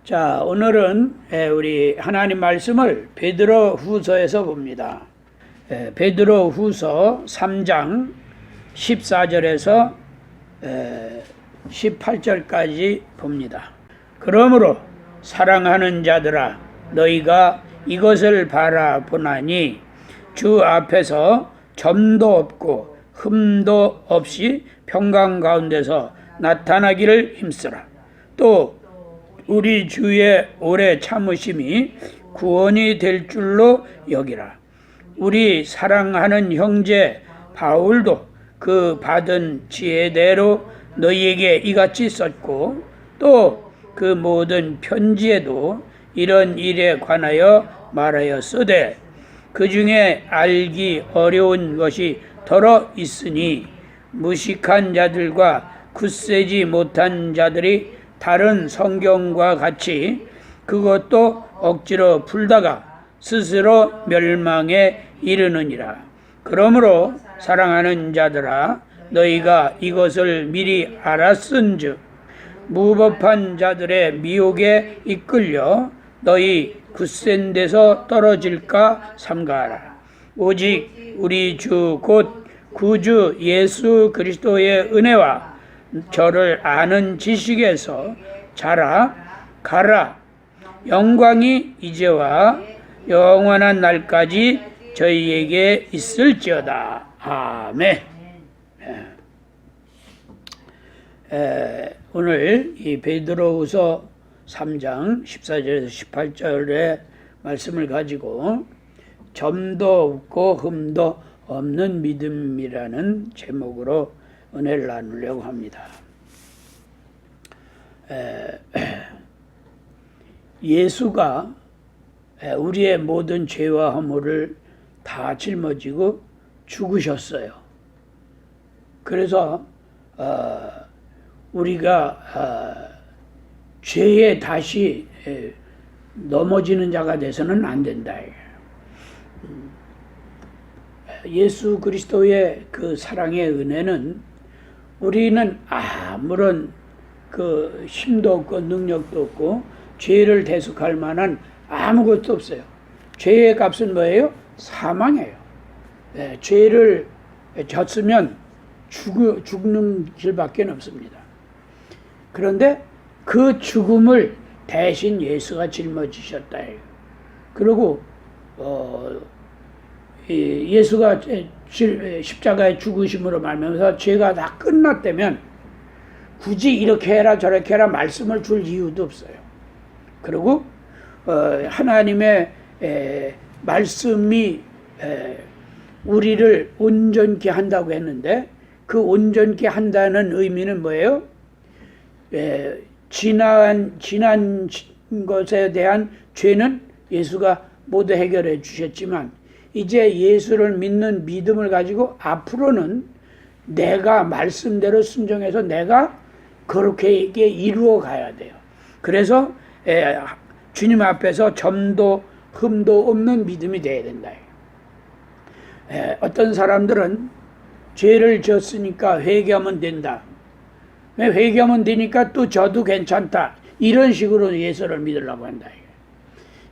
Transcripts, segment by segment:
자, 오늘은 우리 하나님 말씀을 베드로 후서에서 봅니다. 베드로 후서 3장 14절에서 18절까지 봅니다. 그러므로 사랑하는 자들아, 너희가 이것을 바라보나니 주 앞에서 점도 없고 흠도 없이 평강 가운데서 나타나기를 힘쓰라. 또 우리 주의 오래 참으심이 구원이 될 줄로 여기라. 우리 사랑하는 형제 바울도 그 받은 지혜대로 너희에게 이같이 썼고, 또 그 모든 편지에도 이런 일에 관하여 말하였으되 그 중에 알기 어려운 것이 더러 있으니 무식한 자들과 굳세지 못한 자들이 다른 성경과 같이 그것도 억지로 풀다가 스스로 멸망에 이르느니라. 그러므로 사랑하는 자들아, 너희가 이것을 미리 알았은즉 무법한 자들의 미혹에 이끌려 너희 굳센 데서 떨어질까 삼가하라. 오직 우리 주 곧 구주 예수 그리스도의 은혜와 저를 아는 지식에서 자라가라. 영광이 이제와 영원한 날까지 저희에게 있을지어다. 아멘. 오늘 이 베드로후서 3장 14절에서 18절의 말씀을 가지고 점도 없고 흠도 없는 믿음이라는 제목으로 은혜를 나누려고 합니다. 예수가 우리의 모든 죄와 허물을 다 짊어지고 죽으셨어요. 그래서 우리가 죄에 다시 넘어지는 자가 돼서는 안 된다. 예수 그리스도의 그 사랑의 은혜는 우리는 아무런 그 힘도 없고 능력도 없고 죄를 대속할 만한 아무것도 없어요. 죄의 값은 뭐예요? 사망이에요. 죄를 졌으면 죽는 길밖에 없습니다. 그런데 그 죽음을 대신 예수가 짊어지셨다. 그리고 예수가 십자가에 죽으심으로 말미암아서 죄가 다 끝났다면 굳이 이렇게 해라 저렇게 해라 말씀을 줄 이유도 없어요. 그리고 하나님의 말씀이 우리를 온전케 한다고 했는데 그 온전케 한다는 의미는 뭐예요? 지난 것에 대한 죄는 예수가 모두 해결해 주셨지만 이제 예수를 믿는 믿음을 가지고 앞으로는 내가 말씀대로 순종해서 내가 그렇게 이루어 가야 돼요. 그래서 주님 앞에서 점도 흠도 없는 믿음이 되어야 된다. 어떤 사람들은 죄를 졌으니까 회개하면 된다. 회개하면 되니까 또 져도 괜찮다. 이런 식으로 예수를 믿으려고 한다.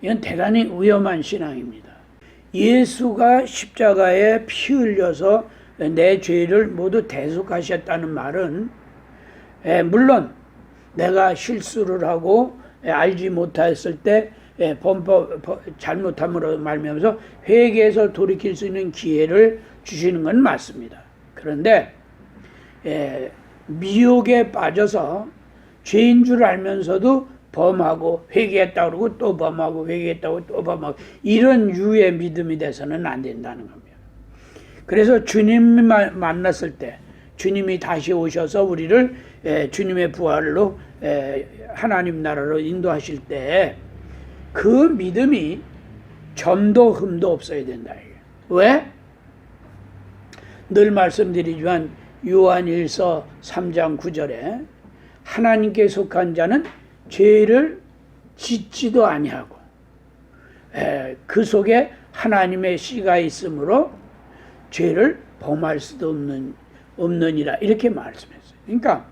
이건 대단히 위험한 신앙입니다. 예수가 십자가에 피 흘려서 내 죄를 모두 대속하셨다는 말은 물론 내가 실수를 하고 알지 못했을 때 잘못함으로 말미암아서 회개해서 돌이킬 수 있는 기회를 주시는 건 맞습니다. 그런데 미혹에 빠져서 죄인 줄 알면서도 범하고 회개했다고 그러고 또 범하고 회개했다고 또 범하고 이런 유의 믿음이 돼서는 안 된다는 겁니다. 그래서 주님이 만났을 때 주님이 다시 오셔서 우리를 주님의 부활로 하나님 나라로 인도하실 때 그 믿음이 점도 흠도 없어야 된다. 왜? 늘 말씀드리지만 요한일서 3장 9절에 하나님께 속한 자는 죄를 짓지도 아니하고 그 속에 하나님의 씨가 있으므로 죄를 범할 수도 없느니라 이렇게 말씀했어요. 그러니까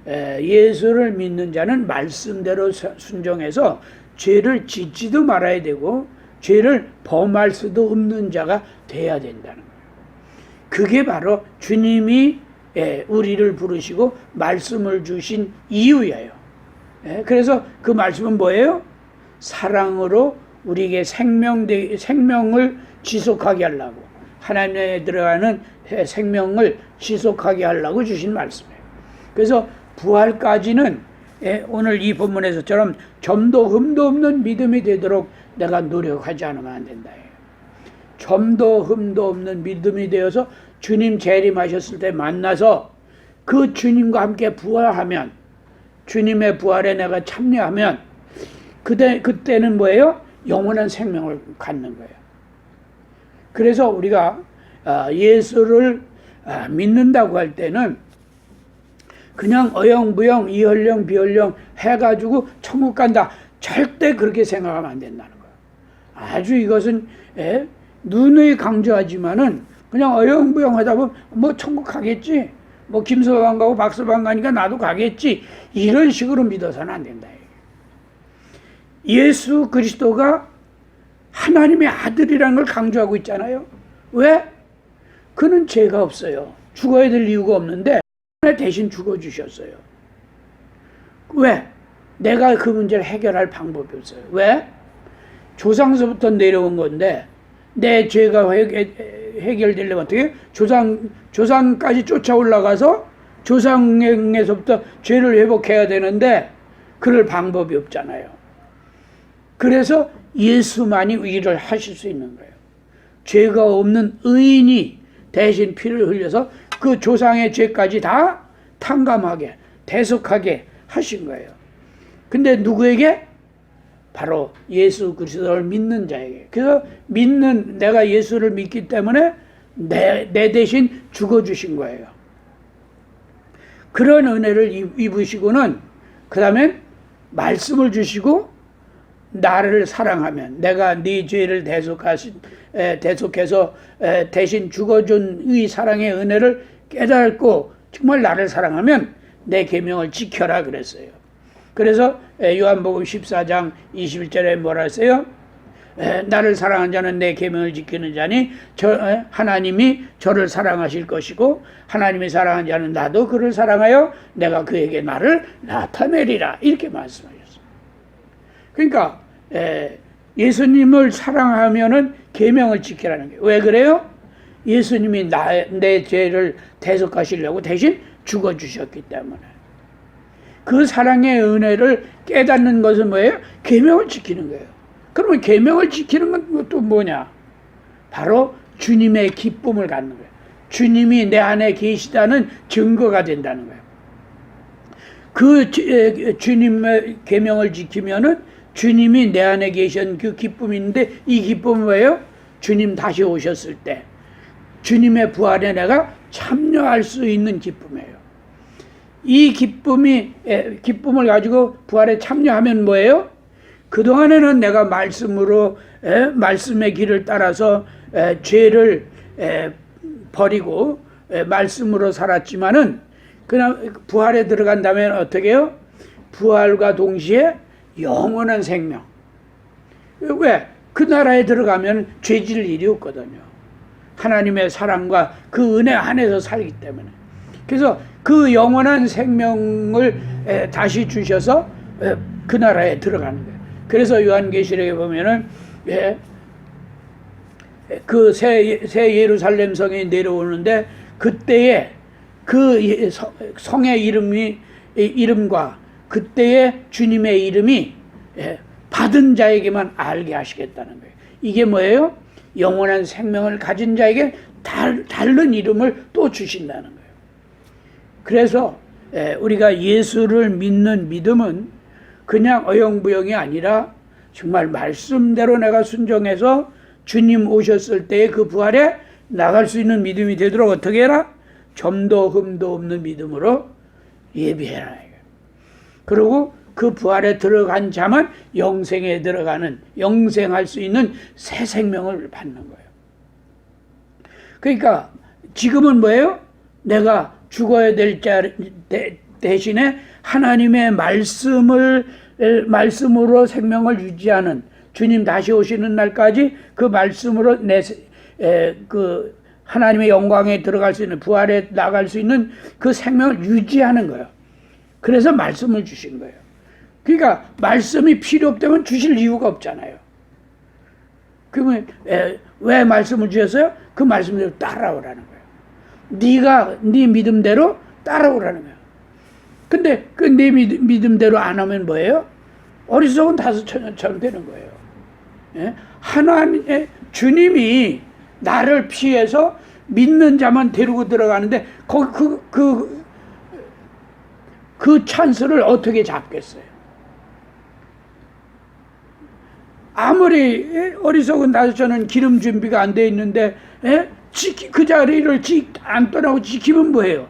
예수를 믿는 자는 말씀대로 순종해서 죄를 짓지도 말아야 되고 죄를 범할 수도 없는 자가 돼야 된다는 거예요. 그게 바로 주님이 우리를 부르시고 말씀을 주신 이유예요. 그래서 그 말씀은 뭐예요? 사랑으로 우리에게 생명을 지속하게 하려고, 하나님에 들어가는 생명을 지속하게 하려고 주신 말씀이에요. 그래서 부활까지는 오늘 이 본문에서처럼 점도 흠도 없는 믿음이 되도록 내가 노력하지 않으면 안 된다. 점도 흠도 없는 믿음이 되어서 주님 재림하셨을 때 만나서 그 주님과 함께 부활하면, 주님의 부활에 내가 참여하면 그때는 뭐예요? 영원한 생명을 갖는 거예요. 그래서 우리가 예수를 믿는다고 할 때는 그냥 어영부영 이헐령 비헐령 해가지고 천국 간다, 절대 그렇게 생각하면 안 된다는 거예요. 아주 이것은 눈에 강조하지만은 그냥 어영부영 하다 보면 뭐 천국 가겠지, 뭐 김서방 가고 박서방 가니까 나도 가겠지, 이런 식으로 믿어서는 안 된다. 예수 그리스도가 하나님의 아들이라는 걸 강조하고 있잖아요. 왜? 그는 죄가 없어요. 죽어야 될 이유가 없는데 대신 죽어주셨어요. 왜? 내가 그 문제를 해결할 방법이 없어요. 왜? 조상서부터 내려온 건데 내 죄가 해결되려면 어떻게? 조상까지 쫓아 올라가서 조상에서부터 죄를 회복해야 되는데 그럴 방법이 없잖아요. 그래서 예수만이 일을 하실 수 있는 거예요. 죄가 없는 의인이 대신 피를 흘려서 그 조상의 죄까지 다 탕감하게, 대속하게 하신 거예요. 근데 누구에게? 바로 예수 그리스도를 믿는 자에게. 그래서 내가 예수를 믿기 때문에 내 대신 죽어주신 거예요. 그런 은혜를 입으시고는 그 다음에 말씀을 주시고 나를 사랑하면 내가 네 죄를 대속해서 대신 죽어준 이 사랑의 은혜를 깨닫고 정말 나를 사랑하면 내 계명을 지켜라 그랬어요. 그래서 요한복음 14장 21절에 뭐라 했어요? 나를 사랑한 자는 내 계명을 지키는 자니 하나님이 저를 사랑하실 것이고 하나님이 사랑한 자는 나도 그를 사랑하여 내가 그에게 나를 나타내리라, 이렇게 말씀하셨어요. 그러니까 예수님을 사랑하면은 계명을 지키라는 게, 왜 그래요? 예수님이 내 죄를 대속하시려고 대신 죽어주셨기 때문에. 그 사랑의 은혜를 깨닫는 것은 뭐예요? 계명을 지키는 거예요. 그러면 계명을 지키는 건 또 뭐냐? 바로 주님의 기쁨을 갖는 거예요. 주님이 내 안에 계시다는 증거가 된다는 거예요. 그 주님의 계명을 지키면은 주님이 내 안에 계신 그 기쁨이 있는데, 이 기쁨은 뭐예요? 주님 다시 오셨을 때 주님의 부활에 내가 참여할 수 있는 기쁨이에요. 이 기쁨을 가지고 부활에 참여하면 뭐예요? 그동안에는 내가 말씀의 길을 따라서 죄를 버리고 말씀으로 살았지만은 그냥 부활에 들어간다면 어떻게 해요? 부활과 동시에 영원한 생명. 왜? 그 나라에 들어가면 죄질 일이 없거든요. 하나님의 사랑과 그 은혜 안에서 살기 때문에. 그래서 그 영원한 생명을 다시 주셔서 그 나라에 들어가는 거예요. 그래서 요한계시록에 보면은 그 새 예루살렘 성에 내려오는데 그때에 그 성의 이름과 그때의 주님의 이름이 받은 자에게만 알게 하시겠다는 거예요. 이게 뭐예요? 영원한 생명을 가진 자에게 다른 이름을 또 주신다는 거예요. 그래서 우리가 예수를 믿는 믿음은 그냥 어영부영이 아니라 정말 말씀대로 내가 순종해서 주님 오셨을 때의 그 부활에 나갈 수 있는 믿음이 되도록 어떻게 해라? 점도 흠도 없는 믿음으로 예비해라. 그리고 그 부활에 들어간 자만 영생에 들어가는, 영생할 수 있는 새 생명을 받는 거예요. 그러니까 지금은 뭐예요? 내가 죽어야 될 대신에 하나님의 말씀으로 생명을 유지하는, 주님 다시 오시는 날까지 그 말씀으로 그 하나님의 영광에 들어갈 수 있는, 부활에 나갈 수 있는 그 생명을 유지하는 거예요. 그래서 말씀을 주신 거예요. 그러니까 말씀이 필요 없다면 주실 이유가 없잖아요. 그러면 왜 말씀을 주셨어요? 그 말씀대로 따라오라는 거예요. 네가 네 믿음대로 따라오라는 거예요. 근데 그 네 믿음대로 안 하면 뭐예요? 어리석은 다섯처럼 되는 거예요. 예? 하나님의 주님이 나를 피해서 믿는 자만 데리고 들어가는데 그 찬스를 어떻게 잡겠어요? 아무리 어리석은 다섯처는 기름 준비가 안 돼 있는데 그 자리를 안 떠나고 지키면 뭐예요?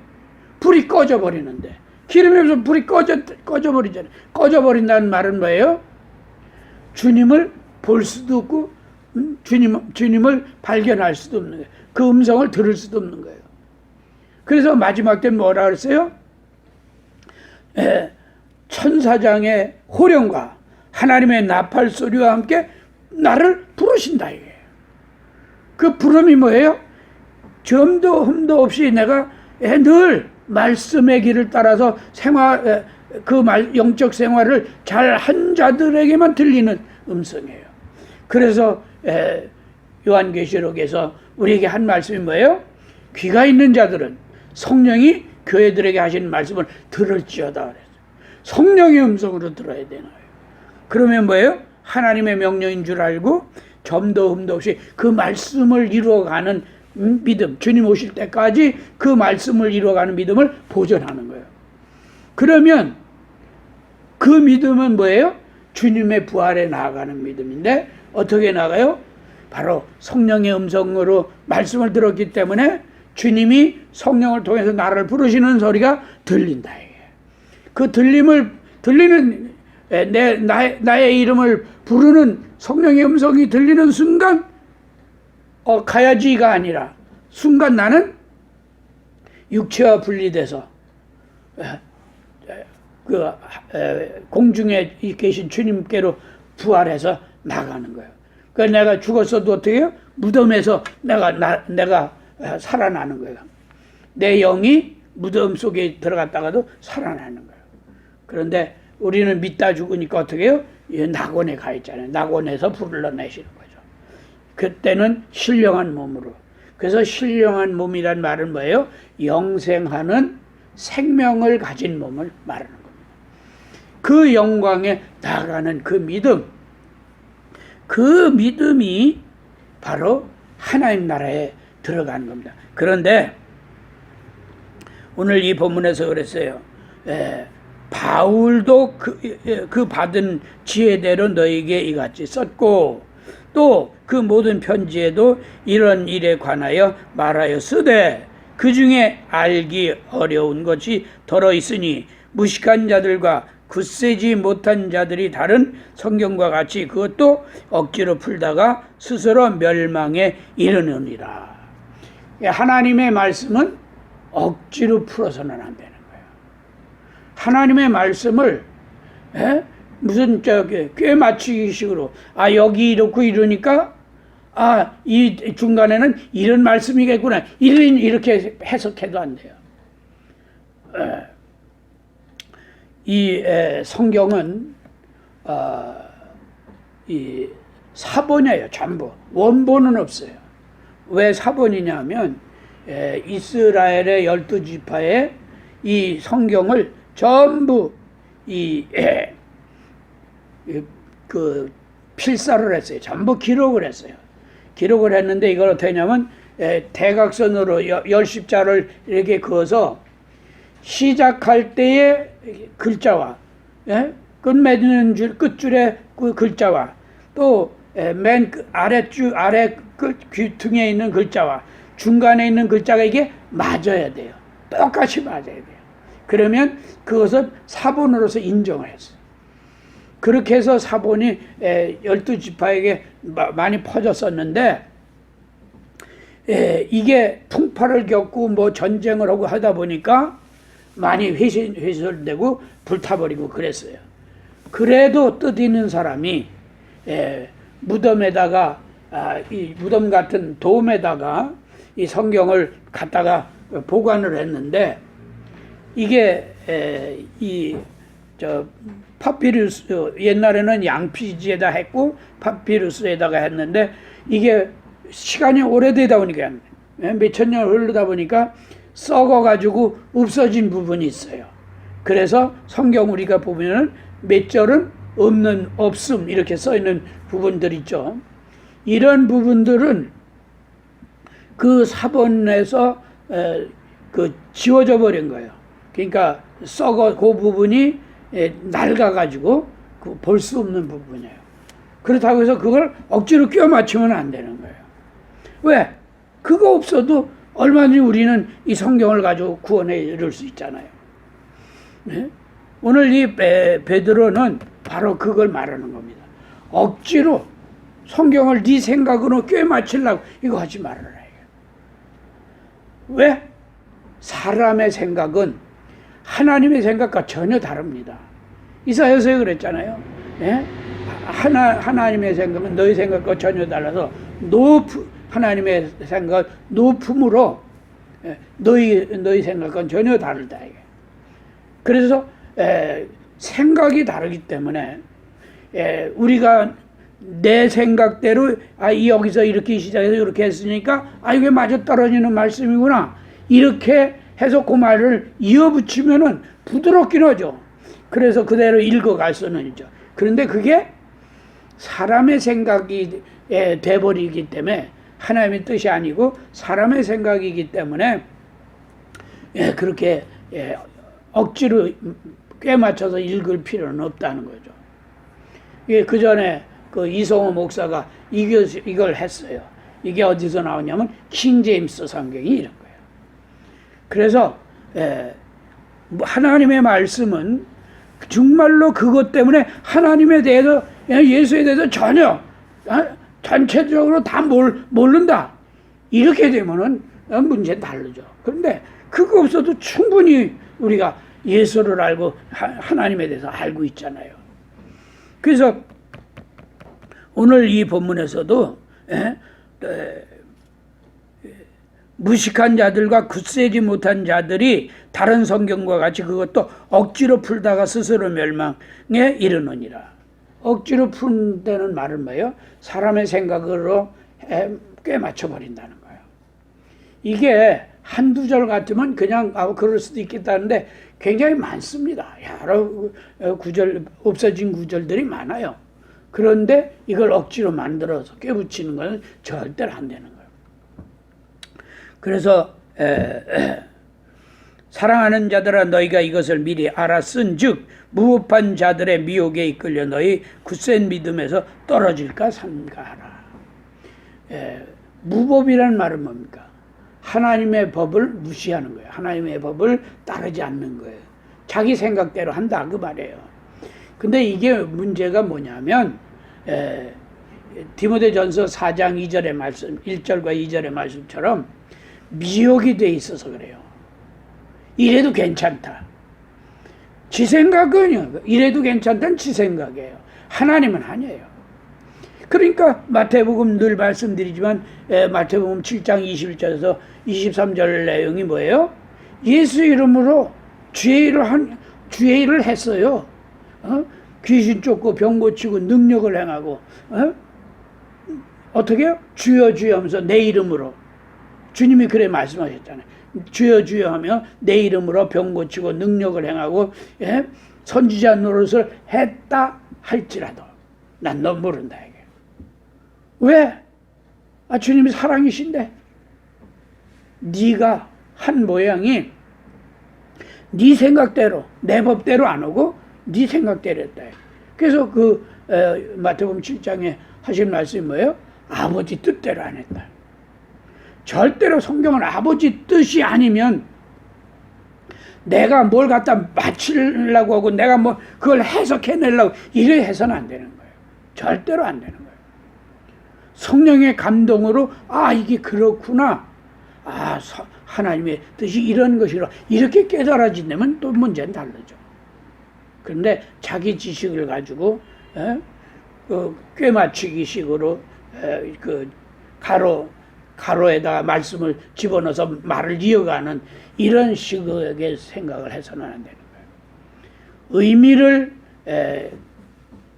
불이 꺼져버리는데, 기름이 없어서 불이 꺼져버리잖아요. 꺼져버린다는 말은 뭐예요? 주님을 볼 수도 없고 주님을 발견할 수도 없는 거예요. 그 음성을 들을 수도 없는 거예요. 그래서 마지막 때 뭐라 그랬어요? 천사장의 호령과 하나님의 나팔 소리와 함께 나를 부르신다 이거예요. 그 부름이 뭐예요? 점도 흠도 없이 내가 늘 말씀의 길을 따라서 영적 생활을 잘 한 자들에게만 들리는 음성이에요. 그래서 요한계시록에서 우리에게 한 말씀이 뭐예요? 귀가 있는 자들은 성령이 교회들에게 하시는 말씀을 들을지어다 그랬어요. 성령의 음성으로 들어야 되는 거예요. 그러면 뭐예요? 하나님의 명령인 줄 알고 점도 흠도 없이 그 말씀을 이루어가는 믿음, 주님 오실 때까지 그 말씀을 이루어가는 믿음을 보존하는 거예요. 그러면 그 믿음은 뭐예요? 주님의 부활에 나아가는 믿음인데 어떻게 나가요? 바로 성령의 음성으로 말씀을 들었기 때문에 주님이 성령을 통해서 나를 부르시는 소리가 들린다. 그 들리는 나의 이름을 부르는 성령의 음성이 들리는 순간 가야지가 아니라 순간 나는 육체와 분리돼서 공중에 계신 주님께로 부활해서 나가는 거예요. 그러니까 내가 죽었어도 어떻게 해요? 무덤에서 내가 살아나는 거예요. 내 영이 무덤 속에 들어갔다가도 살아나는 거예요. 그런데 우리는 믿다 죽으니까 어떻게 해요? 낙원에 가 있잖아요. 낙원에서 불러내시는 거죠. 그때는 신령한 몸으로. 그래서 신령한 몸이란 말은 뭐예요? 영생하는 생명을 가진 몸을 말하는 겁니다. 그 영광에 나아가는 그 믿음, 그 믿음이 바로 하나님 나라에 들어가는 겁니다. 그런데 오늘 이 본문에서 그랬어요. 바울도 그 받은 지혜대로 너에게 이같이 썼고 또 그 모든 편지에도 이런 일에 관하여 말하여 쓰되 그 중에 알기 어려운 것이 더러 있으니 무식한 자들과 굳세지 못한 자들이 다른 성경과 같이 그것도 억지로 풀다가 스스로 멸망에 이르느니라. 하나님의 말씀은 억지로 풀어서는 안 되는 거예요. 하나님의 말씀을 무슨 꽤 맞추기식으로 여기 이렇고 이러니까 이 중간에는 이런 말씀이겠구나 이렇게 해석해도 안 돼요. 이 성경은 이 사본이에요. 전부 원본은 없어요. 왜 사본이냐 하면 이스라엘의 12지파의 이 성경을 전부 그 필사를 했어요. 전부 기록을 했어요. 기록을 했는데 이걸 어떻게 했냐면 대각선으로 10자를 이렇게 그어서 시작할 때의 글자와 끝맺는 끝줄의 그 글자와 또 맨 아래 귀퉁이에 있는 글자와 중간에 있는 글자가 이게 맞아야 돼요. 똑같이 맞아야 돼요. 그러면 그것을 사본으로서 인정을 했어요. 그렇게 해서 사본이 12지파에게 많이 퍼졌었는데 이게 풍파를 겪고 뭐 전쟁을 하고 하다 보니까 많이 훼손되고 불타버리고 그랬어요. 그래도 뜻 있는 사람이 무덤에다가 이 무덤 같은 돔에다가 이 성경을 갖다가 보관을 했는데 이게 파피루스 옛날에는 양피지에다 했고 파피루스에다가 했는데 이게 시간이 오래되다 보니까 몇천 년 흐르다 보니까 썩어가지고 없어진 부분이 있어요. 그래서 성경 우리가 보면은 몇 절은 없음 이렇게 써 있는 부분들 있죠. 이런 부분들은 그 사본에서 그 지워져 버린 거예요. 그러니까 그 부분이 낡아가지고 볼 수 없는 부분이에요. 그렇다고 해서 그걸 억지로 끼워 맞추면 안 되는 거예요. 왜? 그거 없어도 얼마든지 우리는 이 성경을 가지고 구원에 이를 수 있잖아요. 네? 오늘 이 베드로는 바로 그걸 말하는 겁니다. 억지로 성경을 네 생각으로 꿰 맞추려고 이거 하지 말아라. 왜? 사람의 생각은 하나님의 생각과 전혀 다릅니다. 이사야서에 그랬잖아요. 예? 하나님의 생각은 너희 생각과 전혀 달라서 하나님의 생각 높음으로 너희 생각과는 전혀 다르다. 그래서 생각이 다르기 때문에 우리가 내 생각대로 여기서 이렇게 시작해서 이렇게 했으니까 이게 맞아 떨어지는 말씀이구나 이렇게 해서 그 말을 이어붙이면은 부드럽긴 하죠. 그래서 그대로 읽어갈 수는 있죠. 그런데 그게 사람의 생각이 돼버리기 때문에 하나님의 뜻이 아니고 사람의 생각이기 때문에 그렇게 억지로 꿰맞춰서 읽을 필요는 없다는 거죠. 그 전에 그 이성호 목사가 이걸 했어요. 이게 어디서 나오냐면 킹 제임스 성경이 이런 거예요. 그래서 하나님의 말씀은 정말로 그것 때문에 하나님에 대해서 예수에 대해서 전혀 전체적으로 다 모른다. 이렇게 되면은 문제는 다르죠. 그런데 그거 없어도 충분히 우리가 예수를 알고 하나님에 대해서 알고 있잖아요. 그래서 오늘 이 본문에서도 무식한 자들과 굳세지 못한 자들이 다른 성경과 같이 그것도 억지로 풀다가 스스로 멸망에 이르느니라. 억지로 푼다는 말은 뭐예요? 사람의 생각으로 꽤 맞춰버린다는 거예요. 이게 한두 절 같으면 그냥 그럴 수도 있겠다는데 굉장히 많습니다. 여러 구절, 없어진 구절들이 많아요. 그런데 이걸 억지로 만들어서 꿰붙이는 것은 절대로 안 되는 거예요. 그래서 사랑하는 자들아 너희가 이것을 미리 알았은즉 무법한 자들의 미혹에 이끌려 너희 굳센 믿음에서 떨어질까 삼가하라. 무법이라는 말은 뭡니까? 하나님의 법을 무시하는 거예요. 하나님의 법을 따르지 않는 거예요. 자기 생각대로 한다 그 말이에요. 근데 이게 문제가 뭐냐면 디모데전서 4장 2절의 말씀, 1절과 2절의 말씀처럼 미혹이 돼 있어서 그래요. 이래도 괜찮다. 지 생각은 이래도 괜찮다는 지 생각이에요. 하나님은 아니에요. 그러니까 마태복음 늘 말씀드리지만 마태복음 7장 21절에서 23절 내용이 뭐예요? 예수 이름으로 주의 일을 했어요. 귀신 쫓고 병 고치고 능력을 행하고 어떻게 해요? 주여 주여 하면서 내 이름으로 주님이 그래 말씀하셨잖아요. 주여 주여 하며 내 이름으로 병 고치고 능력을 행하고 선지자 노릇을 했다 할지라도 난 너 모른다 이게. 왜? 주님이 사랑이신데 네가 한 모양이 네 생각대로 내 법대로 안 오고 네 생각대로 했다. 그래서 그 마태복음 7장에 하신 말씀이 뭐예요? 아버지 뜻대로 안 했다. 절대로 성경은 아버지 뜻이 아니면 내가 뭘 갖다 맞추려고 하고 내가 뭐 그걸 해석해내려고 이래 해서는 안 되는 거예요. 절대로 안 되는 거예요. 성령의 감동으로 이게 그렇구나. 하나님의 뜻이 이런 것이라 이렇게 깨달아진다면 또 문제는 다르죠. 그런데 자기 지식을 가지고 꿰맞추기식으로 그 가로에다가 말씀을 집어넣어서 말을 이어가는 이런 식의 생각을 해서는 안 되는 거예요. 의미를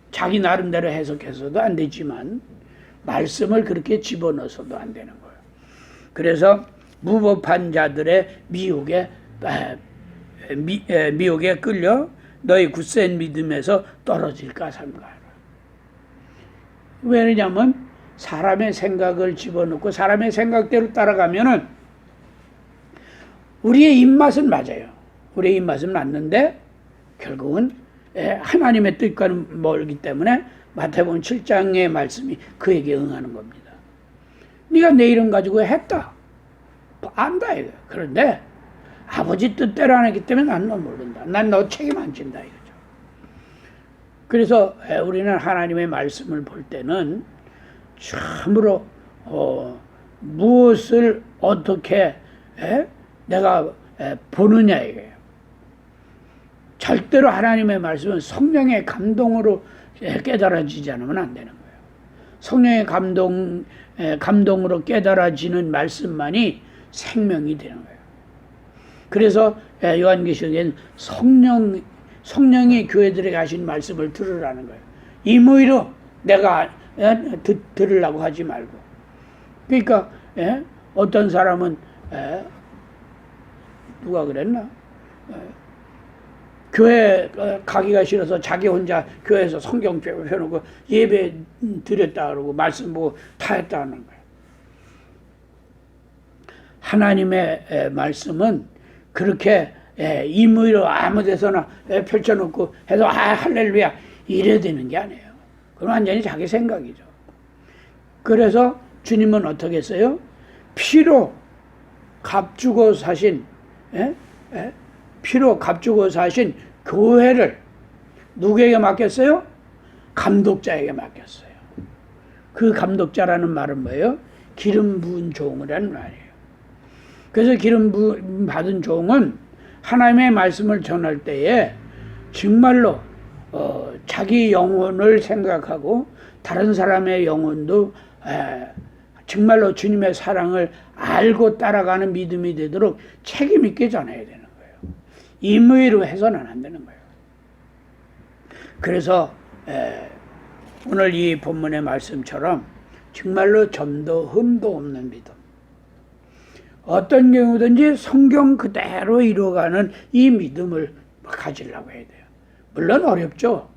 자기 나름대로 해석해서도 안 되지만 말씀을 그렇게 집어넣어서도 안 되는 거예요. 그래서 무법한 자들의 미혹에 끌려 너희 굳센 믿음에서 떨어질까 삼가하라. 왜냐하면 사람의 생각을 집어넣고 사람의 생각대로 따라가면은 우리의 입맛은 맞아요. 우리의 입맛은 맞는데 결국은 하나님의 뜻과는 멀기 때문에 마태복음 7장의 말씀이 그에게 응하는 겁니다. 네가 내 이름 가지고 했다. 안다 이거. 그런데 아버지 뜻대로 안 했기 때문에 난 너 모른다. 난 너 책임 안 진다 이거죠. 그래서 우리는 하나님의 말씀을 볼 때는 참으로 무엇을 어떻게 내가 보느냐 이거예요. 절대로 하나님의 말씀은 성령의 감동으로 깨달아지지 않으면 안 되는 거예요. 성령의 감동으로 깨달아지는 말씀만이 생명이 되는 거예요. 그래서 요한계시록에는 성령이 교회들에게 하신 말씀을 들으라는 거예요. 임의로 내가 들으려고 하지 말고. 그러니까 어떤 사람은 누가 그랬나? 교회 가기가 싫어서 자기 혼자 교회에서 성경 펴놓고 예배 드렸다 그러고 말씀 보고 다 했다는 거예요. 하나님의 말씀은 그렇게 임의로 아무 데서나 펼쳐놓고 해서 할렐루야 이래야 되는 게 아니에요. 그건 완전히 자기 생각이죠. 그래서 주님은 어떻게 했어요? 피로 값주고 사신 피로 값주고 사신 교회를 누구에게 맡겼어요? 감독자에게 맡겼어요. 그 감독자라는 말은 뭐예요? 기름 부은 종이라는 말이에요. 그래서 기름 받은 종은 하나님의 말씀을 전할 때에 정말로 자기 영혼을 생각하고 다른 사람의 영혼도 정말로 주님의 사랑을 알고 따라가는 믿음이 되도록 책임 있게 전해야 되는 거예요. 임의로 해서는 안 되는 거예요. 그래서 오늘 이 본문의 말씀처럼 정말로 점도 흠도 없는 믿음, 어떤 경우든지 성경 그대로 이루어가는 이 믿음을 가지려고 해야 돼요. 물론 어렵죠.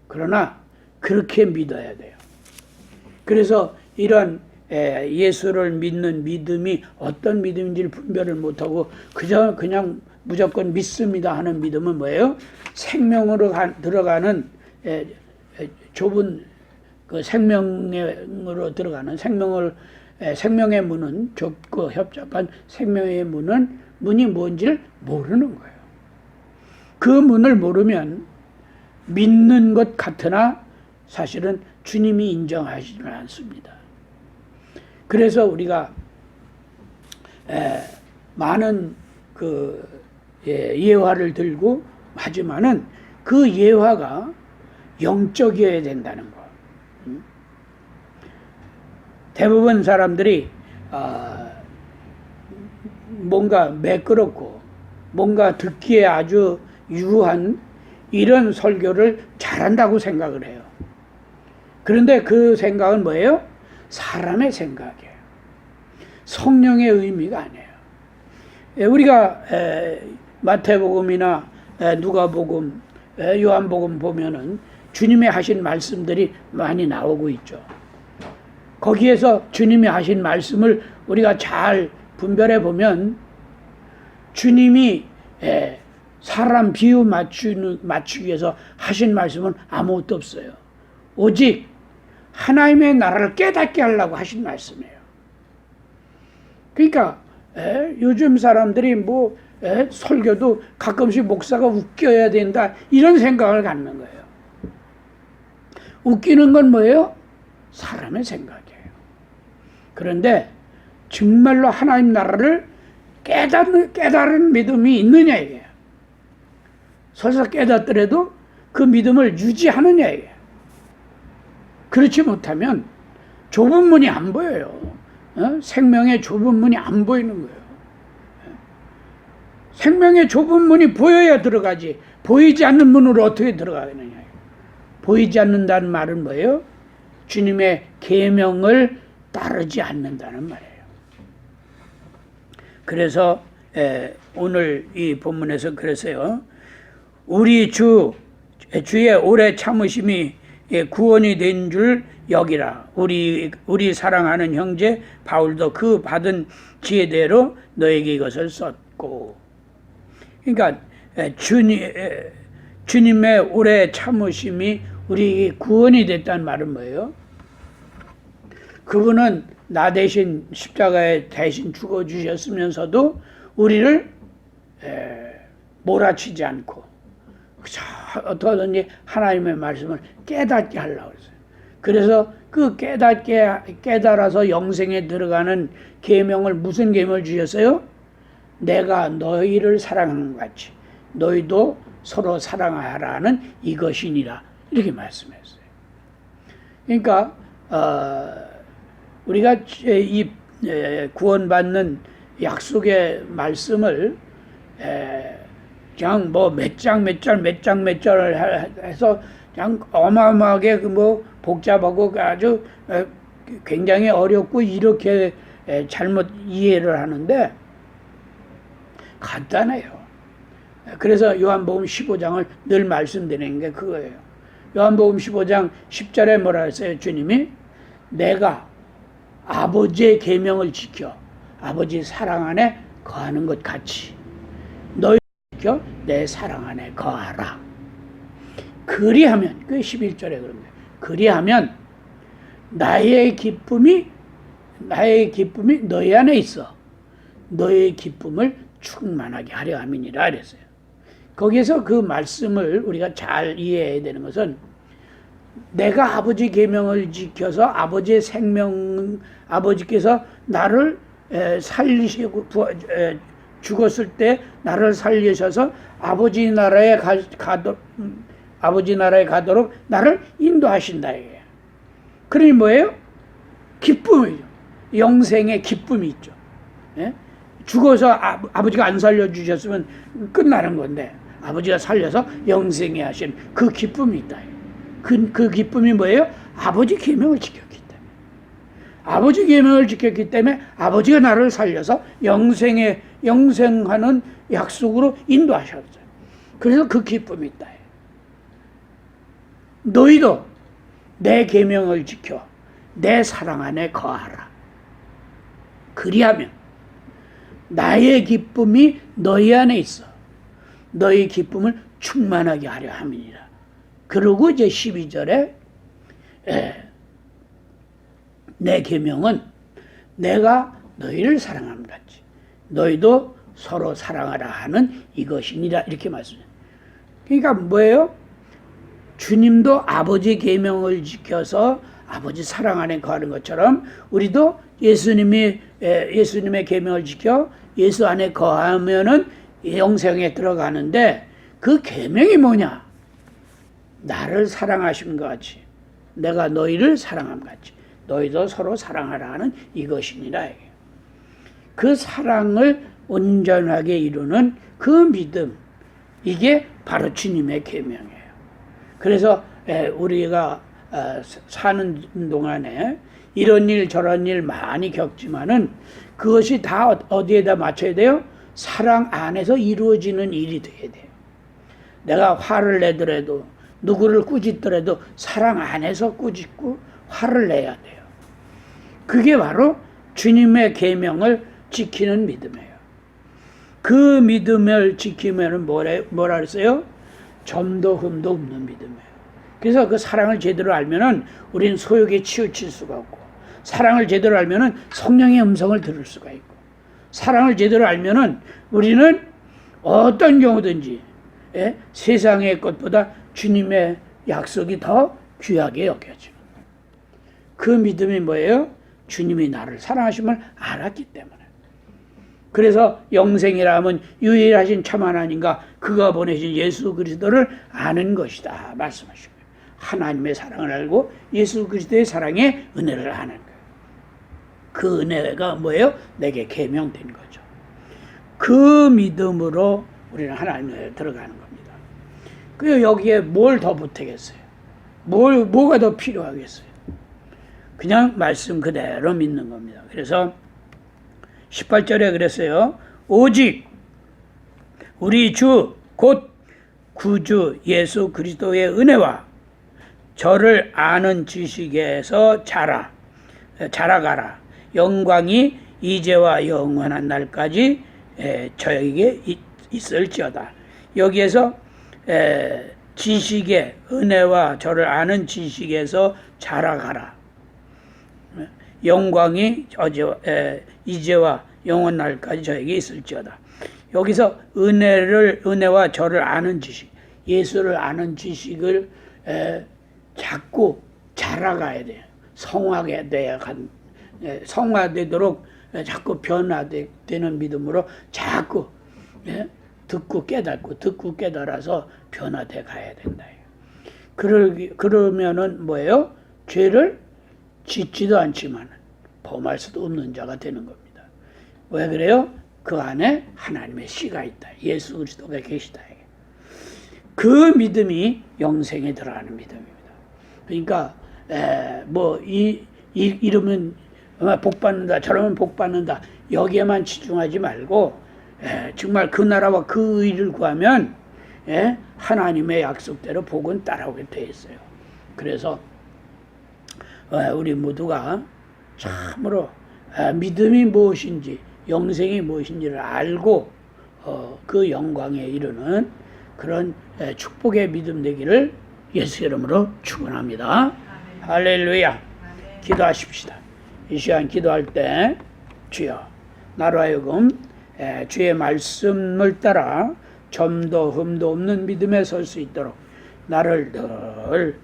그러나 그렇게 믿어야 돼요. 그래서 이런 예수를 믿는 믿음이 어떤 믿음인지를 분별을 못하고 그냥 무조건 믿습니다 하는 믿음은 뭐예요? 생명으로 들어가는 좁은 그 생명으로 들어가는 생명의 문은 좁고 협착한 생명의 문이 뭔지를 모르는 거예요. 그 문을 모르면 믿는 것 같으나 사실은 주님이 인정하시지 않습니다. 그래서 우리가 많은 그 예화를 들고 하지만은 그 예화가 영적이어야 된다는 거. 대부분 사람들이 뭔가 매끄럽고 뭔가 듣기에 아주 유한 이런 설교를 잘한다고 생각을 해요. 그런데 그 생각은 뭐예요? 사람의 생각이에요. 성령의 의미가 아니에요. 우리가 마태복음이나 누가복음, 요한복음 보면은 주님이 하신 말씀들이 많이 나오고 있죠. 거기에서 주님이 하신 말씀을 우리가 잘 분별해 보면 주님이 사람 비유 맞추기 위해서 하신 말씀은 아무것도 없어요. 오직 하나님의 나라를 깨닫게 하려고 하신 말씀이에요. 그러니까 요즘 사람들이 설교도 가끔씩 목사가 웃겨야 된다 이런 생각을 갖는 거예요. 웃기는 건 뭐예요? 사람의 생각이에요. 그런데 정말로 하나님 나라를 깨달은 믿음이 있느냐 이게. 설사 깨닫더라도 그 믿음을 유지하느냐 이게. 그렇지 못하면 좁은 문이 안 보여요. 생명의 좁은 문이 안 보이는 거예요. 생명의 좁은 문이 보여야 들어가지. 보이지 않는 문으로 어떻게 들어가느냐. 보이지 않는다는 말은 뭐예요? 주님의 계명을 따르지 않는다는 말이에요. 그래서 오늘 이 본문에서 그랬어요. 우리 주의 오래 참으심이 구원이 된 줄 여기라. 우리 사랑하는 형제 바울도 그 받은 지혜대로 너에게 이것을 썼고. 그러니까 주님의 오래 참으심이 우리에게 구원이 됐다는 말은 뭐예요? 그분은 나 대신 십자가에 대신 죽어주셨으면서도 우리를 몰아치지 않고 어떻게든지 하나님의 말씀을 깨닫게 하려고 했어요. 그래서 그 깨달아서 영생에 들어가는 계명을 무슨 계명을 주셨어요? 내가 너희를 사랑하는 것 같이 너희도 서로 사랑하라는 이것이니라 이렇게 말씀했어요. 그러니까 우리가 이 구원받는 약속의 말씀을 그냥 뭐 몇 장을 해서 그냥 어마어마하게 뭐 복잡하고 아주 굉장히 어렵고 이렇게 잘못 이해를 하는데 간단해요. 그래서 요한복음 15장을 늘 말씀드리는 게 그거예요. 요한복음 15장 10절에 뭐라 했어요? 주님이 내가 아버지의 계명을 지켜 아버지 사랑 안에 거하는 것 같이 너희 지켜 내 사랑 안에 거하라. 그리하면 그 11절에 그런 거예요. 그리하면 나의 기쁨이 너희 안에 있어 너의 기쁨을 충만하게 하려 함이니라 그랬어요. 거기에서 그 말씀을 우리가 잘 이해해야 되는 것은 내가 아버지 계명을 지켜서 아버지의 생명 아버지께서 나를 살리시고 죽었을 때 나를 살리셔서 아버지 나라에 가도록 나를 인도하신다 이게. 그러니 뭐예요? 기쁨이죠. 영생의 기쁨이 있죠. 예? 죽어서 아버지가 안 살려주셨으면 끝나는 건데 아버지가 살려서 영생에 하신 그 기쁨이 있다. 그 기쁨이 뭐예요? 아버지 계명을 지켰기 때문에. 아버지 계명을 지켰기 때문에 아버지가 나를 살려서 영생하는 약속으로 인도하셨어요. 그래서 그 기쁨이 있다. 너희도 내 계명을 지켜 내 사랑 안에 거하라. 그리하면 나의 기쁨이 너희 안에 있어 너희 기쁨을 충만하게 하려 함이니라. 그리고 이제 12절에 내 계명은 내가 너희를 사랑함 같이 너희도 서로 사랑하라 하는 이것이니라 이렇게 말씀해요. 그러니까 뭐예요? 주님도 아버지 계명을 지켜서 아버지 사랑 안에 거하는 것처럼 우리도 예수님의 계명을 지켜 예수 안에 거하면은 영생에 들어가는데 그 계명이 뭐냐? 나를 사랑하신 것 같이 내가 너희를 사랑함 같이 너희도 서로 사랑하라 하는 이것이니라. 그 사랑을 온전하게 이루는 그 믿음 이게 바로 주님의 계명이에요. 그래서 우리가 사는 동안에 이런 일 저런 일 많이 겪지만은 그것이 다 어디에다 맞춰야 돼요? 사랑 안에서 이루어지는 일이 돼야 돼요. 내가 화를 내더라도 누구를 꾸짖더라도 사랑 안에서 꾸짖고 화를 내야 돼요. 그게 바로 주님의 계명을 지키는 믿음이에요. 그 믿음을 지키면 뭐라 그랬어요? 점도 흠도 없는 믿음이에요. 그래서 그 사랑을 제대로 알면은 우리는 소욕에 치우칠 수가 없고 사랑을 제대로 알면은 성령의 음성을 들을 수가 있고 사랑을 제대로 알면은 우리는 어떤 경우든지 세상의 것보다 주님의 약속이 더 귀하게 여겨져요. 그 믿음이 뭐예요? 주님이 나를 사랑하심을 알았기 때문에. 그래서 영생이라 하면 유일하신 참 하나님과 그가 보내신 예수 그리스도를 아는 것이다 말씀하시고요. 하나님의 사랑을 알고 예수 그리스도의 사랑의 은혜를 아는 거예요. 그 은혜가 뭐예요? 내게 계명된 거죠. 그 믿음으로 우리는 하나님에 들어가는 겁니다. 그 여기에 뭘 더 보태겠어요? 뭐가 더 필요하겠어요? 그냥 말씀 그대로 믿는 겁니다. 그래서 18절에 그랬어요. 오직 우리 주 곧 구주 예수 그리스도의 은혜와 저를 아는 지식에서 자라가라. 영광이 이제와 영원한 날까지 저에게 있을지어다. 여기에서 지식의 은혜와 저를 아는 지식에서 자라가라. 영광이 이제와 영원 날까지 저에게 있을지어다. 여기서 은혜와 저를 아는 지식, 예수를 아는 지식을 자꾸 자라가야 돼요. 성화되도록 자꾸 변화되는 믿음으로 자꾸 듣고 깨달아서 변화돼 가야 된다. 그러면은 뭐예요? 죄를 짓지도 않지만 범할 수도 없는 자가 되는 겁니다. 왜 그래요? 그 안에 하나님의 씨가 있다. 예수 그리스도가 계시다. 그 믿음이 영생에 들어가는 믿음입니다. 그러니까 이러면 복 받는다, 저러면 복 받는다, 여기에만 치중하지 말고 정말 그 나라와 그 의를 구하면 하나님의 약속대로 복은 따라오게 돼 있어요. 그래서 우리 모두가 참으로 믿음이 무엇인지, 영생이 무엇인지를 알고 그 영광에 이르는 그런 축복의 믿음 되기를 예수 이름으로 축원합니다. 할렐루야. 기도하십시다. 이 시간 기도할 때 주여 나로 하여금 주의 말씀을 따라 점도 흠도 없는 믿음에 설 수 있도록 나를 늘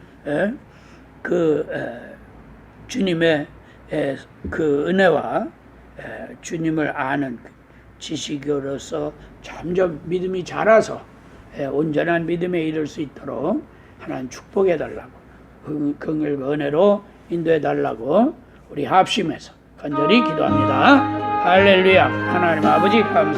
주님의 그 은혜와 주님을 아는 지식으로서 점점 믿음이 자라서 온전한 믿음에 이를 수 있도록 하나님 축복해 달라고 긍휼과 은혜로 인도해 달라고 우리 합심해서 간절히 기도합니다. 할렐루야. 하나님 아버지 감사합니다.